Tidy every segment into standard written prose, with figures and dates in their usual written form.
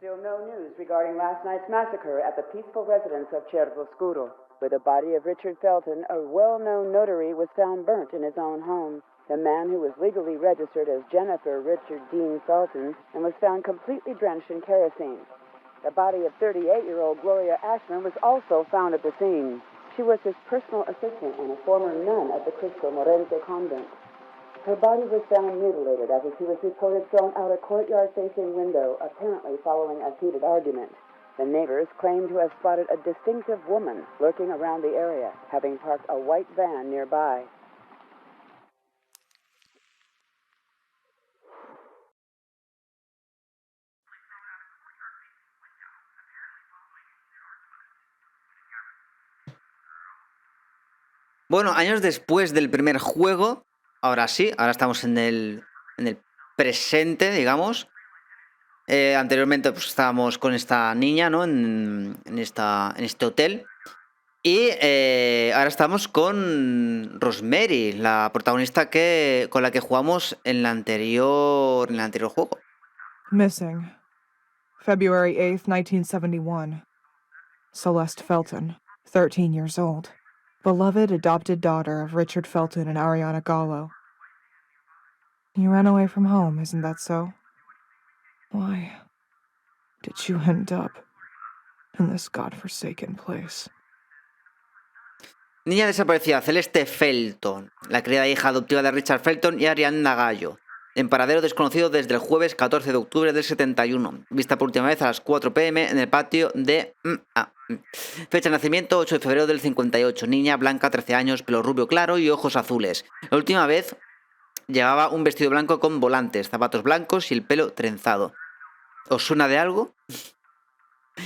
Still no news regarding last night's massacre at the peaceful residence of Ċervoscuro, where the body of Richard Felton, a well-known notary, was found burnt in his own home. The man who was legally registered as Jennifer Richard Dean Felton and was found completely drenched in kerosene. The body of 38-year-old Gloria Ashmann was also found at the scene. She was his personal assistant and a former nun at the Cristo Morente convent. Her body was found mutilated after she was reported thrown out a courtyard-facing window, apparently following a heated argument. The neighbors claim to have spotted a distinctive woman lurking around the area, having parked a white van nearby. Bueno, años después del primer juego, ahora sí, ahora estamos en el presente, digamos. Anteriormente pues estábamos con esta niña, ¿no? En este hotel. Y ahora estamos con Rosemary, la protagonista con la que jugamos en el anterior juego. Missing. February 8th, 1971. Celeste Felton, 13 years old. Beloved adopted daughter of Richard Felton and Ariana Gallo. You ran away from home, isn't that so? Why did you end up in this godforsaken place? Niña desaparecida, Celeste Felton, la criada hija adoptiva de Richard Felton y Ariana Gallo, en paradero desconocido desde el jueves 14 de octubre del 71, vista por última vez a las 4 p.m. en el patio de... Fecha de nacimiento 8 de febrero del 58, niña blanca, 13 años, pelo rubio claro y ojos azules. La última vez llevaba un vestido blanco con volantes, zapatos blancos y el pelo trenzado. ¿Os suena de algo?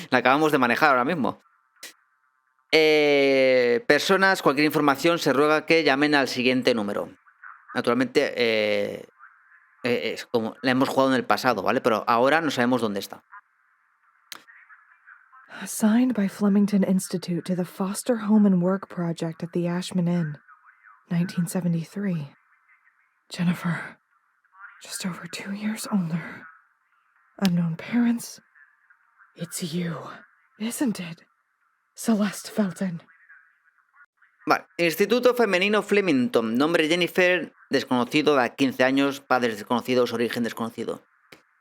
La acabamos de manejar ahora mismo. Personas, cualquier información se ruega que llamen al siguiente número. Naturalmente es como la hemos jugado en el pasado, ¿vale? Pero ahora no sabemos dónde está. Assigned by Flemington Institute to the Foster Home and Work Project at the Ashmann Inn, 1973. Jennifer, just over 2 years older. Unknown parents. It's you, isn't it? Celeste Felton. Vale. Instituto Femenino Flemington. Nombre Jennifer, desconocido, edad 15 años, padres desconocidos, origen desconocido.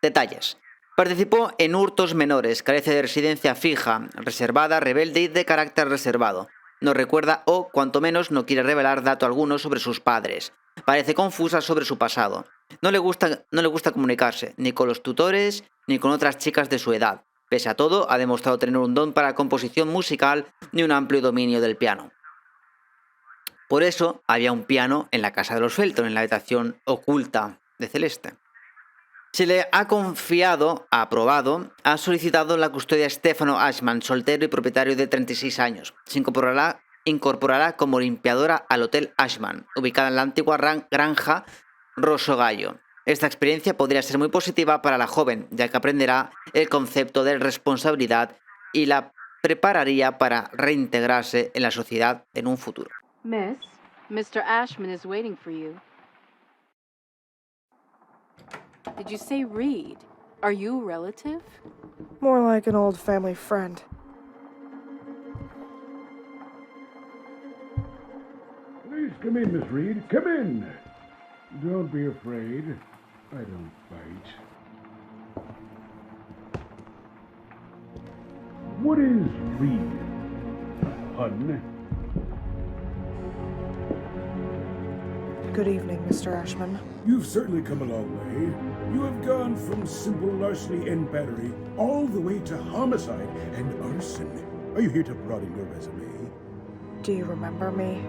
Detalles. Participó en hurtos menores, carece de residencia fija, reservada, rebelde y de carácter reservado. No recuerda o, cuanto menos, no quiere revelar dato alguno sobre sus padres. Parece confusa sobre su pasado. No le gusta comunicarse, ni con los tutores, ni con otras chicas de su edad. Pese a todo, ha demostrado tener un don para la composición musical y un amplio dominio del piano. Por eso, había un piano en la casa de los Felton, en la habitación oculta de Celeste. Se le ha aprobado, ha solicitado la custodia a Stefano Ashmann, soltero y propietario de 36 años. Se incorporará como limpiadora al Hotel Ashmann, ubicada en la antigua granja Rosogallo. Esta experiencia podría ser muy positiva para la joven, ya que aprenderá el concepto de responsabilidad y la prepararía para reintegrarse en la sociedad en un futuro. Miss, Mr. Ashmann is waiting for you. Did you say Reed? Are you a relative? More like an old family friend. Please come in, Miss Reed. Come in. Don't be afraid. I don't bite. What is Reed? A pun? Good evening, Mr. Ashmann. You've certainly come a long way. You have gone from simple larceny and battery all the way to homicide and arson. Are you here to broaden your resume? Do you remember me?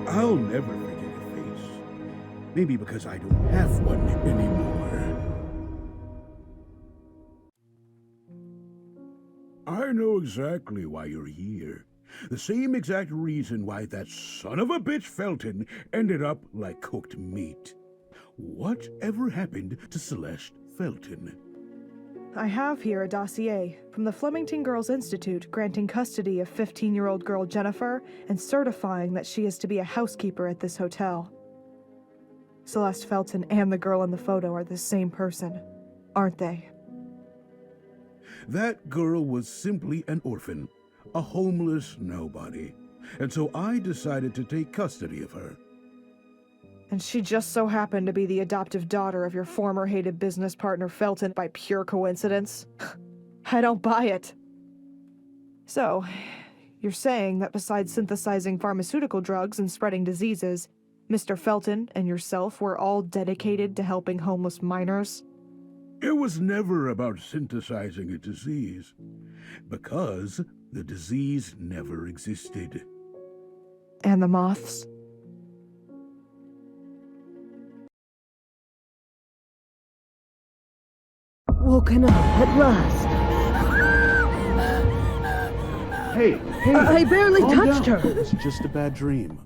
I'll never forget your face. Maybe because I don't have one anymore. I know exactly why you're here. The same exact reason why that son of a bitch Felton ended up like cooked meat. Whatever happened to Celeste Felton? I have here a dossier from the Flemington Girls Institute granting custody of 15-year-old girl Jennifer and certifying that she is to be a housekeeper at this hotel. Celeste Felton and the girl in the photo are the same person, aren't they? That girl was simply an orphan, a homeless nobody. And so I decided to take custody of her. And she just so happened to be the adoptive daughter of your former hated business partner Felton by pure coincidence? I don't buy it. So, you're saying that besides synthesizing pharmaceutical drugs and spreading diseases, Mr. Felton and yourself were all dedicated to helping homeless minors? It was never about synthesizing a disease, because the disease never existed. And the moths? Woken up at last. Hey! I barely calm touched down. her. It's just a bad dream.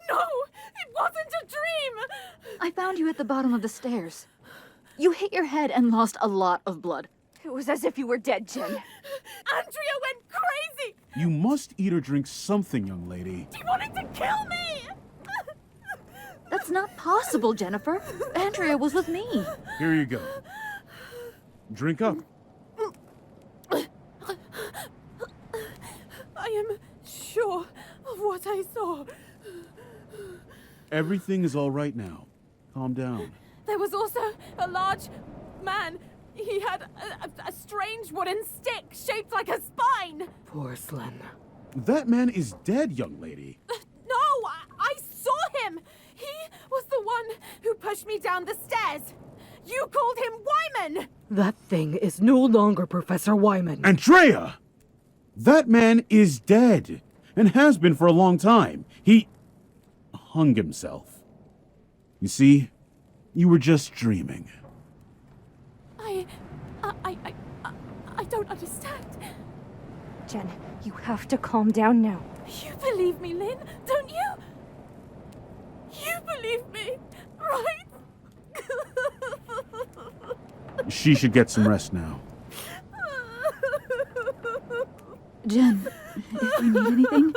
No! It wasn't a dream! I found you at the bottom of the stairs. You hit your head and lost a lot of blood. It was as if you were dead, Jen. Andrea went crazy! You must eat or drink something, young lady. He wanted to kill me! That's not possible, Jennifer. Andrea was with me. Here you go. Drink up. I am sure of what I saw. Everything is all right now. Calm down. There was also a large man. He had a strange wooden stick shaped like a spine. Porcelain. That man is dead, young lady. No, I saw him. He was the one who pushed me down the stairs. You called him Wyman. That thing is no longer Professor Wyman. Andrea! That man is dead, and has been for a long time. He hung himself. You see, you were just dreaming. I don't understand. Jen, you have to calm down now. You believe me, Lynn, don't you? You believe me, right? She should get some rest now. Jen, if you need anything...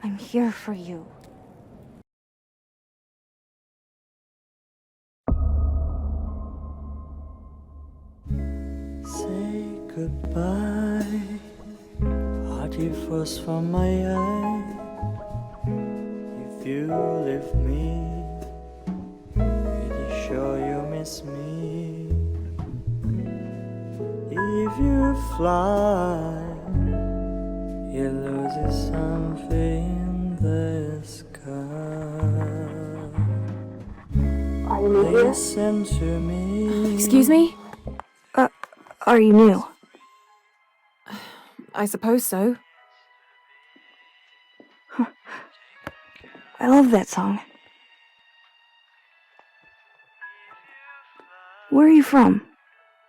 I'm here for you. Say goodbye. Party frost from my eye. If you leave me, pretty sure you miss me. If you fly, you lose something in the sky. Are you new here? Listen to me. Excuse me? Are you new? I suppose so. I love that song. Where are you from?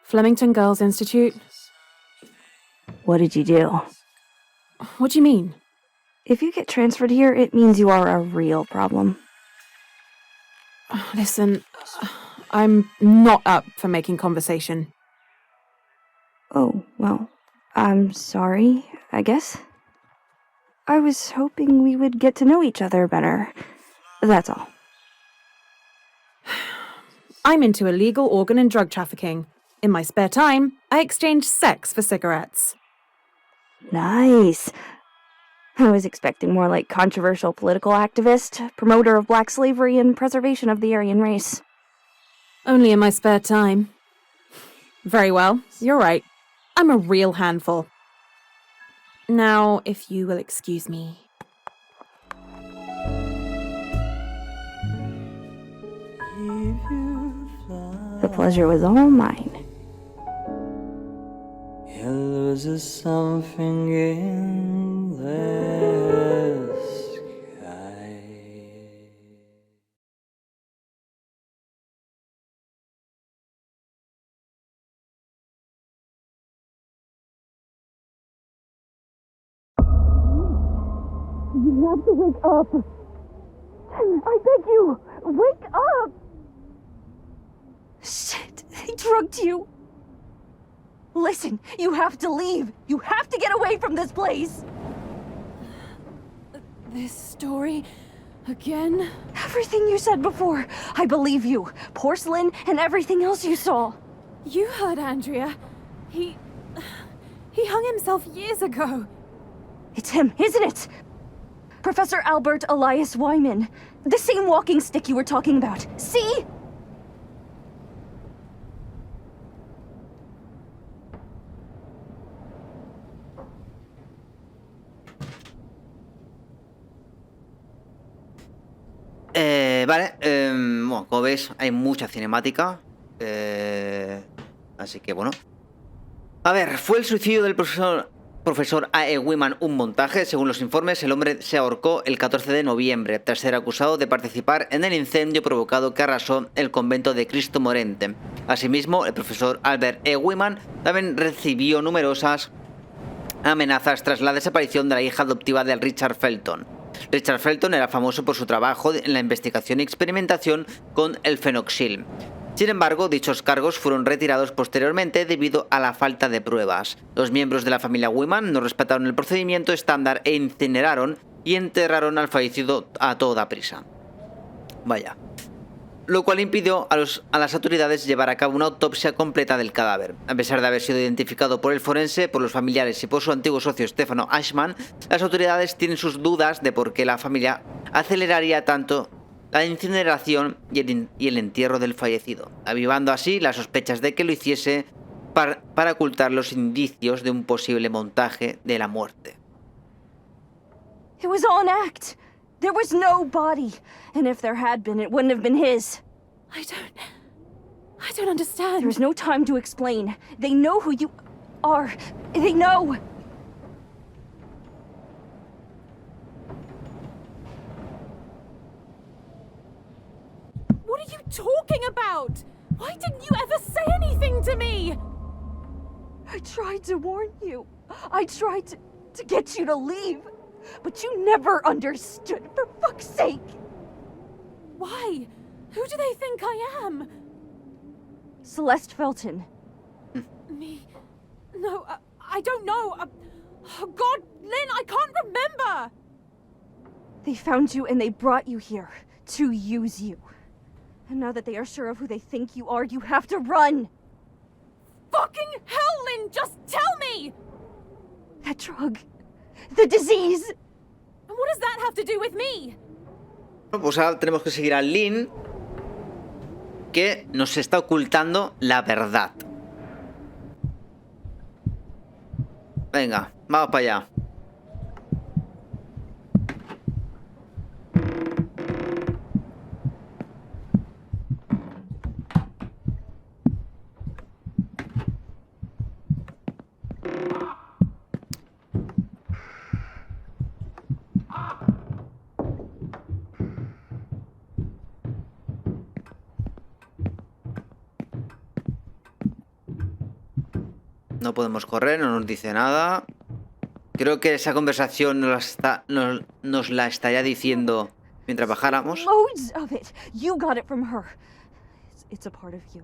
Flemington Girls Institute. What did you do? What do you mean? If you get transferred here, it means you are a real problem. Listen, I'm not up for making conversation. Oh, well, I'm sorry, I guess. I was hoping we would get to know each other better. That's all. I'm into illegal organ and drug trafficking. In my spare time, I exchange sex for cigarettes. Nice. I was expecting more like controversial political activist, promoter of black slavery and preservation of the Aryan race. Only in my spare time. Very well, you're right. I'm a real handful. Now, if you will excuse me. The pleasure was all mine. You lose something in the sky. You have to wake up. I beg you, wake up. Shit, they drugged you. Listen, you have to leave. You have to get away from this place. This story Again? Everything you said before. I believe you. Porcelain and everything else you saw. You heard Andrea. He hung himself years ago. It's him, isn't it? Professor Albert Elias Wyman. The same walking stick you were talking about. See? Vale, bueno, como veis, hay mucha cinemática. Así que bueno. A ver, ¿fue el suicidio del profesor A.E. Wyman un montaje? Según los informes, el hombre se ahorcó el 14 de noviembre, tras ser acusado de participar en el incendio provocado que arrasó el convento de Cristo Morente. Asimismo, el profesor Albert E. Wyman también recibió numerosas amenazas tras la desaparición de la hija adoptiva de Richard Felton. Richard Felton era famoso por su trabajo en la investigación y experimentación con el fenoxil. Sin embargo, dichos cargos fueron retirados posteriormente debido a la falta de pruebas. Los miembros de la familia Wyman no respetaron el procedimiento estándar e incineraron y enterraron al fallecido a toda prisa. Vaya. Lo cual impidió a las autoridades llevar a cabo una autopsia completa del cadáver. A pesar de haber sido identificado por el forense, por los familiares y por su antiguo socio Stefano Ashmann, las autoridades tienen sus dudas de por qué la familia aceleraría tanto la incineración y el entierro del fallecido, avivando así las sospechas de que lo hiciese para ocultar los indicios de un posible montaje de la muerte. It was all an act. There was no body. And if there had been, it wouldn't have been his. I don't understand. There's no time to explain. They know who you are. They know. What are you talking about? Why didn't you ever say anything to me? I tried to warn you. I tried to get you to leave. But you never understood, for fuck's sake! Why? Who do they think I am? Celeste Felton. Me? No, I don't know. Oh God, Lynn, I can't remember! They found you and they brought you here to use you. And now that they are sure of who they think you are, you have to run! Fucking hell, Lynn, just tell me! That drug. The disease. And what does that have to do with me? Bueno, pues ahora tenemos que seguir a Lynn, que nos está ocultando la verdad. Venga, vamos para allá. No podemos correr, no nos dice nada. Creo que esa conversación nos la estaría diciendo mientras bajáramos. Loads of it. You got it from her. It's a part of you.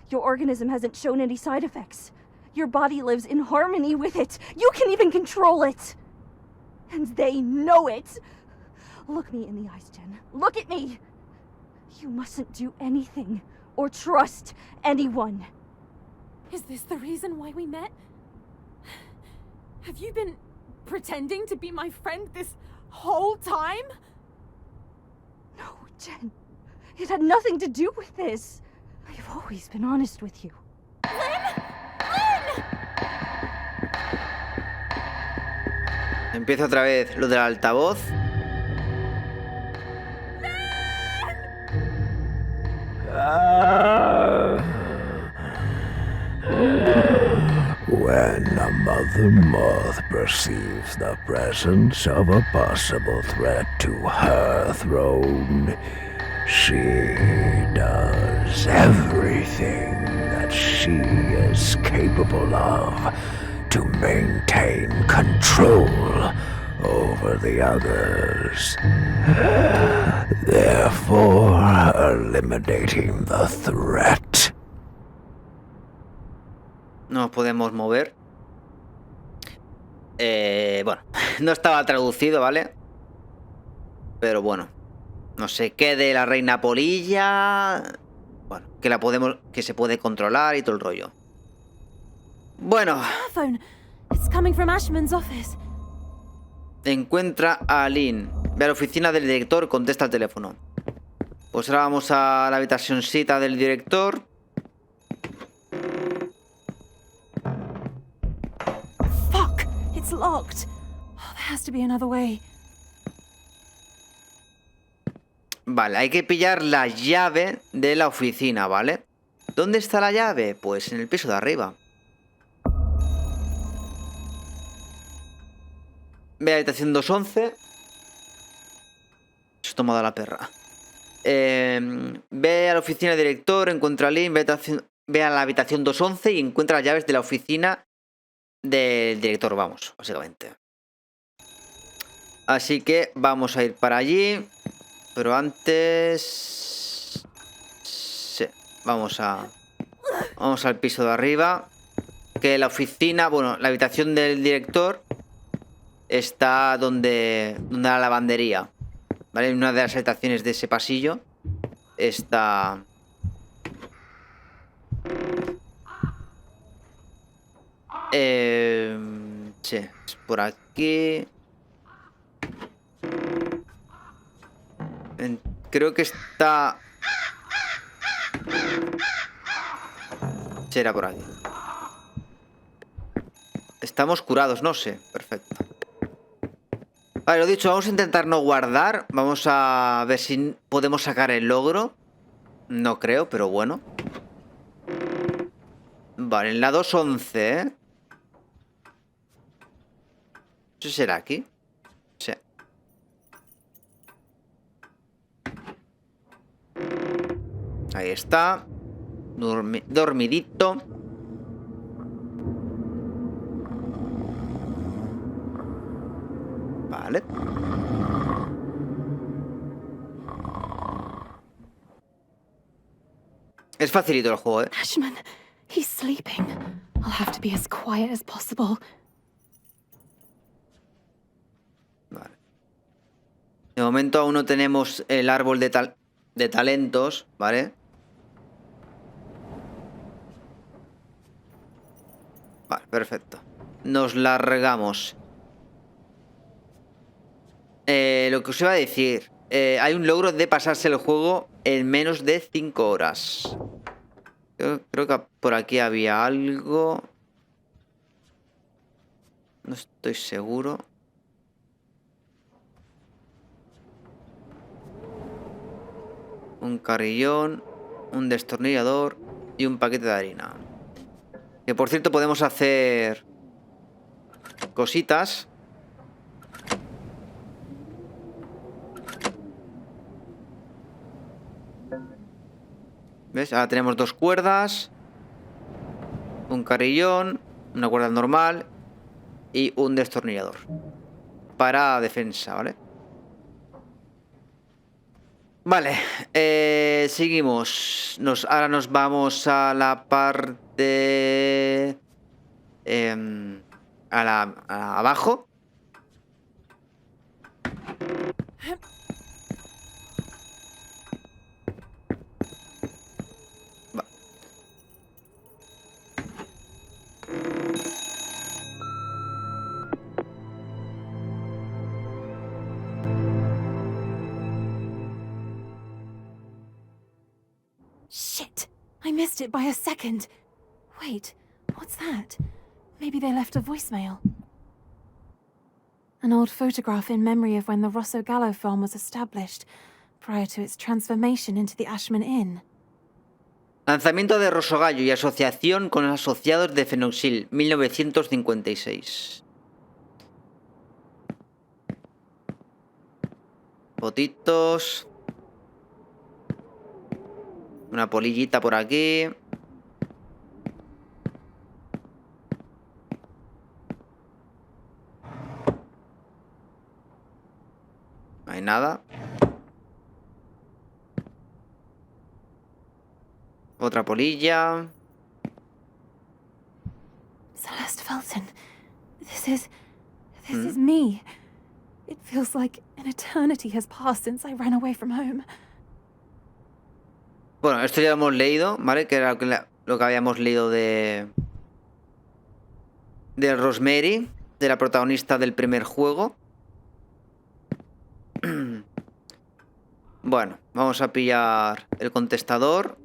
Your organism hasn't shown any side effects. Your body lives in harmony with it. You can even control it. And they know it. Look me in the eyes, Jen. Look at me. You mustn't do anything or trust anyone. Is this the reason why we met? Have you been pretending to be my friend this whole time? No, Jen. It had nothing to do with this. I've always been honest with you. Lynn! Lynn! Empieza otra vez lo del altavoz. When a Mother Moth perceives the presence of a possible threat to her throne, she does everything that she is capable of to maintain control over the others, therefore eliminating the threat. No nos podemos mover. Bueno, no estaba traducido, ¿vale? Pero bueno, no sé qué de la reina polilla. Bueno, que se puede controlar y todo el rollo. Bueno. It's coming from Ashmann's office. Encuentra a Lynn. Ve a la oficina del director, contesta el teléfono. Pues ahora vamos a la habitacióncita del director. Fuck! It's locked. Oh, there has to be another way. Vale, hay que pillar la llave de la oficina, ¿vale? ¿Dónde está la llave? Pues en el piso de arriba. Ve a la habitación 211. Se ha tomado la perra. Ve a la oficina del director, encuentra a Lynn, ve a la habitación 211 y encuentra las llaves de la oficina del director, vamos, básicamente. Así que vamos a ir para allí. Pero antes... Sí, vamos al piso de arriba. Que la oficina, bueno, la habitación del director está donde la lavandería. ¿Vale? En una de las habitaciones de ese pasillo está... Sí, es por aquí. Creo que está... Será por aquí. Estamos curados, no sé. Perfecto. Vale, lo dicho, vamos a intentar no guardar. Vamos a ver si podemos sacar el logro. No creo, pero bueno. Vale, en la 211, ¿eh? ¿Eso será aquí? Sí. Ahí está. Dormidito. Vale. Es facilito el juego, ¿eh? Ashmann, he's sleeping. I'll have to be as quiet as possible. Vale. De momento aún no tenemos el árbol de talentos, ¿vale? Vale, perfecto. Nos largamos. Lo que os iba a decir. Hay un logro de pasarse el juego en menos de 5 horas. Creo que por aquí había algo. No estoy seguro. Un carrillón, un destornillador y un paquete de harina. Que por cierto podemos hacer cositas. ¿Ves? Ahora tenemos 2 cuerdas, un carrillón, una cuerda normal y un destornillador para defensa, ¿vale? Vale, seguimos. Ahora nos vamos a la parte... abajo. Shit! I missed it by a second. Wait, what's that? Maybe they left a voicemail. An old photograph in memory of when the ᴜᴜᴇᴏ farm was established, prior to its transformation into the Ashmann Inn. Lanzamiento de Rosogallo y asociación con los asociados de Fenoxil, 1956. Fotitos. Una polillita por aquí. No hay nada. Otra polilla. Celeste Felton. This is me. It feels like an eternity has passed since I ran away from home. Bueno, esto ya lo hemos leído, ¿vale? Que era lo que habíamos leído de Rosemary, de la protagonista del primer juego. Bueno, vamos a pillar el contestador.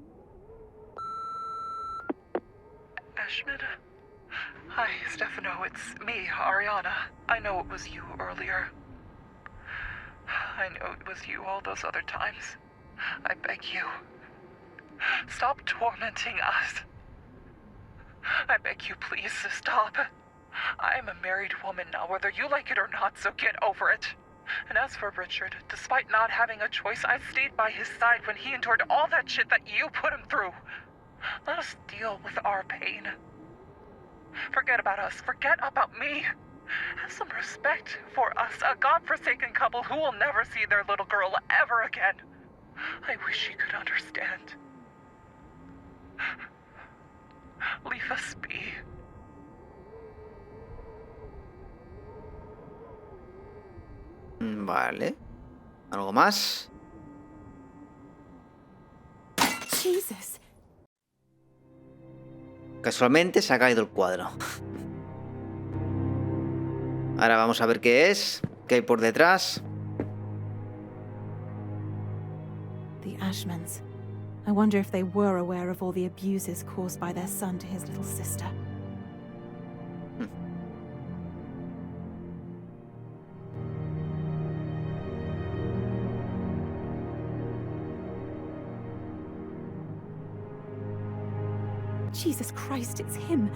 Ashmann? Hi, Stefano. It's me, Ariana. I know it was you earlier. I know it was you all those other times. I beg you. Stop tormenting us. I beg you, please, stop. I am a married woman now, whether you like it or not, so get over it. And as for Richard, despite not having a choice, I stayed by his side when he endured all that shit that you put him through. Let us deal with our pain. Forget about us. Forget about me. Have some respect for us, a godforsaken couple who will never see their little girl ever again. I wish you could understand. Leave us be. Vale. ¿Algo más? Jesus. Casualmente se ha caído el cuadro. Ahora vamos a ver qué es, qué hay por detrás. The Ashmanns. I wonder if they were aware of all the abuses caused by their son to his little sister. Jesus Christ, it's him.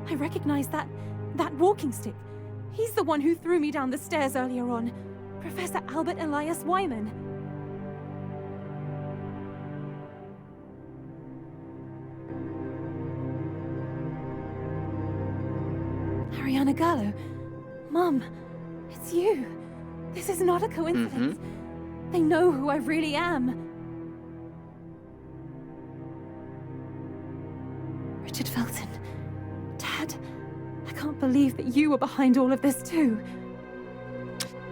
I recognize that walking stick. He's the one who threw me down the stairs earlier on. Professor Albert Elias Wyman. Ariana Gallo. Mom, it's you. This is not a coincidence. They know who I really am. Richard Felton. Dad, I can't believe that you were behind all of this too.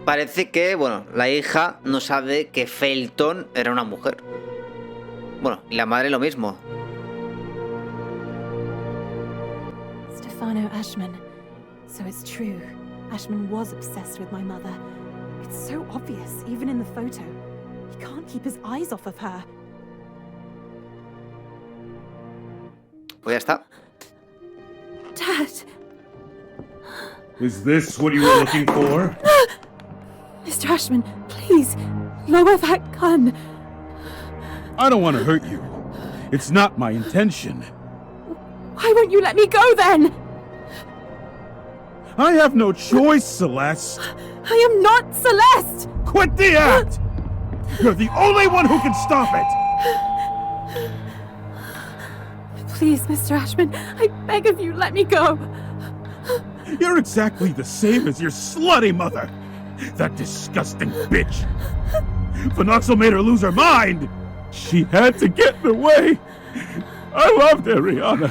Parece que, bueno, la hija no sabe que Felton era una mujer. Bueno, y la madre lo mismo. Stefano Ashmann. So it's true. Ashmann was obsessed with my mother. It's so obvious, even in the photo. He can't keep his eyes off of her. Pues ya está. Dad! Is this what you were looking for? Mr. Ashmann, please, lower that gun. I don't want to hurt you. It's not my intention. Why won't you let me go then? I have no choice, Celeste. I am not Celeste! Quit the act! You're the only one who can stop it! Please, Mr. Ashmann, I beg of you, let me go. You're exactly the same as your slutty mother. That disgusting bitch. Phenoxyl made her lose her mind. She had to get in the way. I loved Ariana.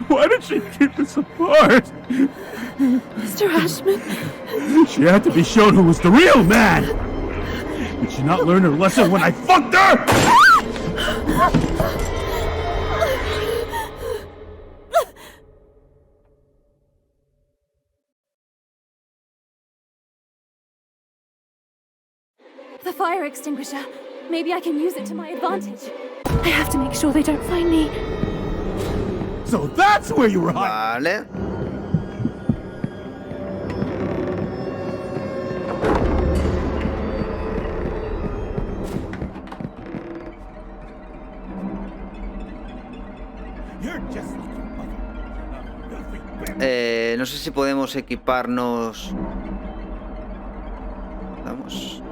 Why did she keep us apart? Mr. Ashmann. She had to be shown who was the real man. Did she not learn her lesson when I fucked her? The fire extinguisher. Maybe I can use it to my advantage. I have to make sure they don't find me. So that's where you were hiding. Vale. No sé si podemos equiparnos. Vamos.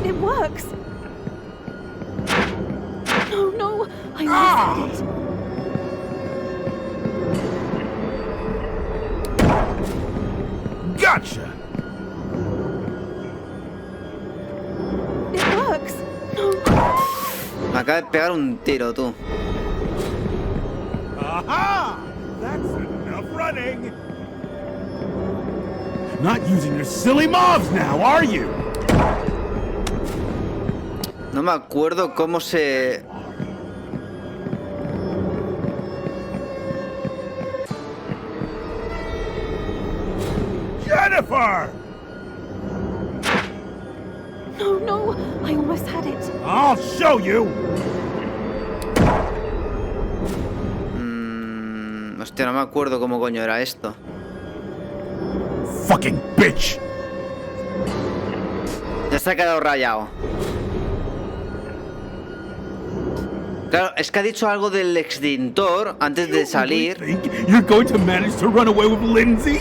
It works. No, no, I missed it. Gotcha. It works. No. Me acaba de pegar un tiro, tú. Aha! That's enough right running! Not using your silly mobs now, are you? No me acuerdo cómo se... Jennifer! No, no, I almost had it. I'll show you! Hostia, no me acuerdo cómo coño era esto. Fucking bitch! Ya se ha quedado rayado. Claro, es que ha dicho algo del extintor antes de salir.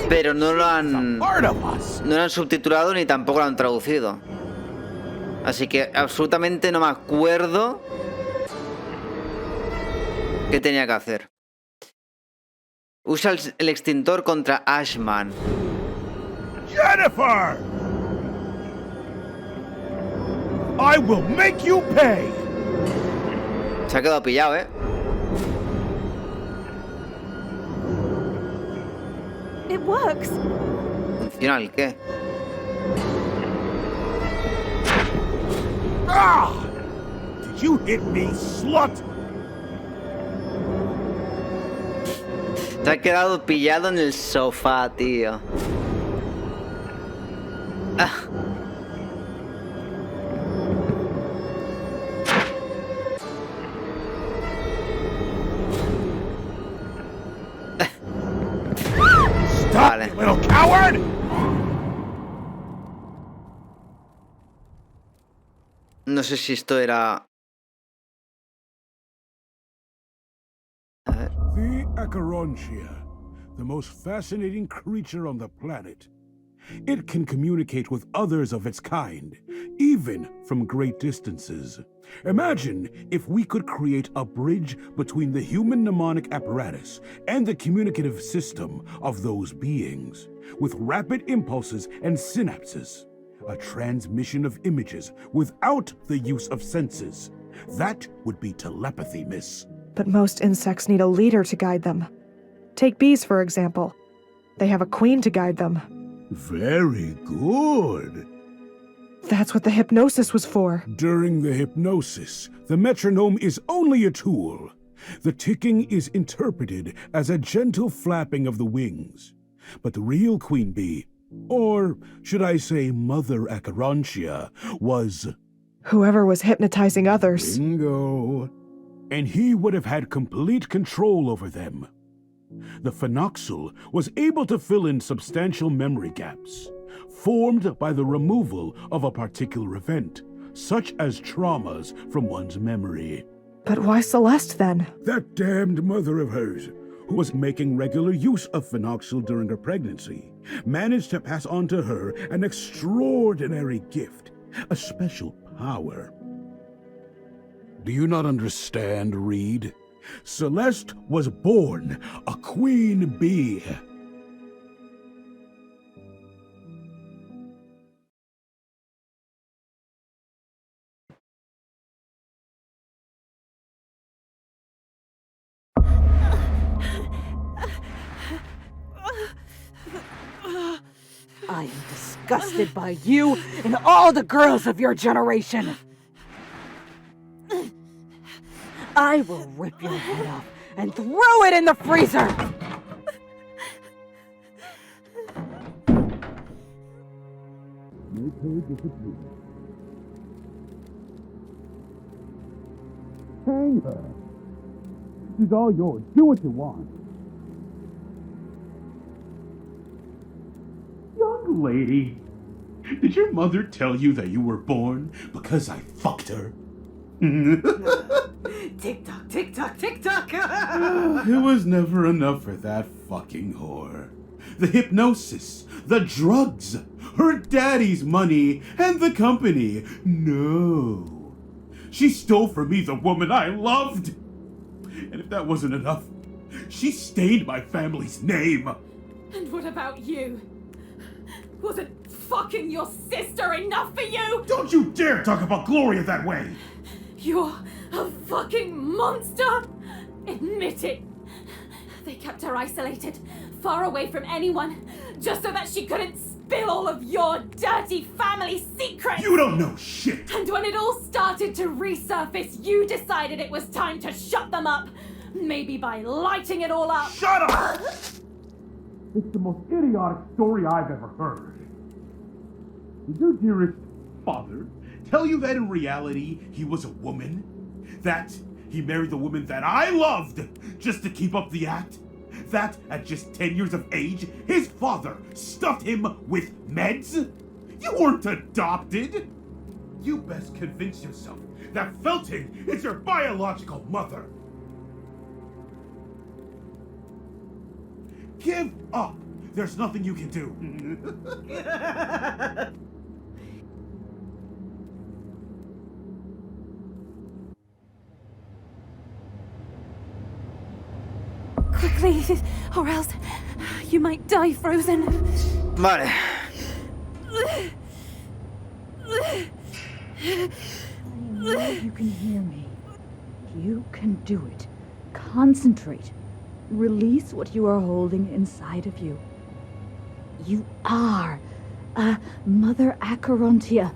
Pero no lo han subtitulado ni tampoco lo han traducido. Así que absolutamente no me acuerdo qué tenía que hacer. Usa el extintor contra Ashmann. Jennifer! I will make you pay. Se ha quedado pillado, ¿eh? It works. ¿Funciona el qué? Ah! Did you hit me, slut? Se ha quedado pillado en el sofá, tío. Ah. Vale. Little coward! No sé si esto era... ᴜɪᴇᴱᴜ, the most fascinating creature on the planet. It can communicate with others of its kind, even from great distances. Imagine if we could create a bridge between the human mnemonic apparatus and the communicative system of those beings, with rapid impulses and synapses. A transmission of images without the use of senses. That would be telepathy, miss. But most insects need a leader to guide them. Take bees, for example. They have a queen to guide them. Very good. That's what the hypnosis was for. During the hypnosis, the metronome is only a tool. The ticking is interpreted as a gentle flapping of the wings. But the real queen bee, or should I say Mother Acherontia, was... whoever was hypnotizing others. Bingo. And he would have had complete control over them. The ᴜᴜᴇᴜ was able to fill in substantial memory gaps, formed by the removal of a particular event, such as traumas from one's memory. But why Celeste, then? That damned mother of hers, who was making regular use of ᴜᴜᴇᴜ during her pregnancy, managed to pass on to her an extraordinary gift, a special power. Do you not understand, Reed? Celeste was born a queen bee. I am disgusted by you and all the girls of your generation. I will rip your head off and throw it in the freezer! Hang her. She's all yours. Do what you want. Young lady, did your mother tell you that you were born because I fucked her? Tick-tock, tick-tock, tick-tock! It was never enough for that fucking whore. The hypnosis, the drugs, her daddy's money, and the company. No. She stole from me the woman I loved. And if that wasn't enough, she stained my family's name. And what about you? Wasn't fucking your sister enough for you? Don't you dare talk about Gloria that way! You're a fucking monster! Admit it! They kept her isolated, far away from anyone, just so that she couldn't spill all of your dirty family secrets! You don't know shit! And when it all started to resurface, you decided it was time to shut them up. Maybe by lighting it all up. Shut up! It's the most idiotic story I've ever heard. Did your dearest father tell you that in reality he was a woman? That he married the woman that I loved just to keep up the act? That at just 10 years of age, his father stuffed him with meds? You weren't adopted! You best convince yourself that Felton is your biological mother. Give up! There's nothing you can do. Quickly, or else you might die frozen. Vale. I know you can hear me. You can do it. Concentrate. Release what you are holding inside of you. You are a Mother Acherontia.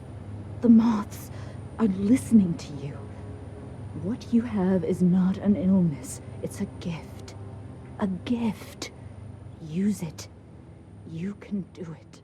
The moths are listening to you. What you have is not an illness. It's a gift. A gift. Use it. You can do it.